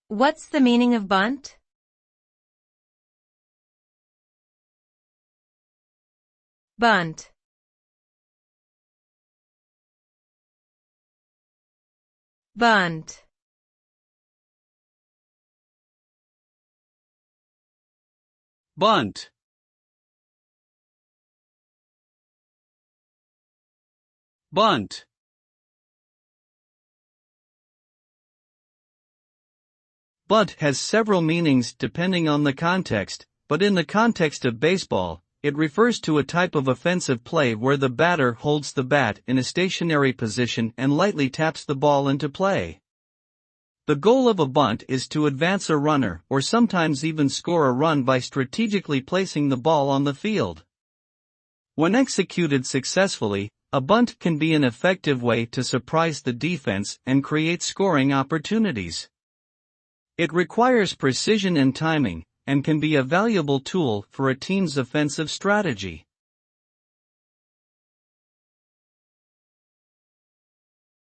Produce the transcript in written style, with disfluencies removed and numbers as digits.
What's the meaning of bunt? Bunt. Bunt. Bunt. Bunt. Bunt has several meanings depending on the context, but in the context of baseball, it refers to a type of offensive play where the batter holds the bat in a stationary position and lightly taps the ball into play. The goal of a bunt is to advance a runner or sometimes even score a run by strategically placing the ball on the field. When executed successfully, a bunt can be an effective way to surprise the defense and create scoring opportunities. It requires precision and timing, and can be a valuable tool for a team's offensive strategy.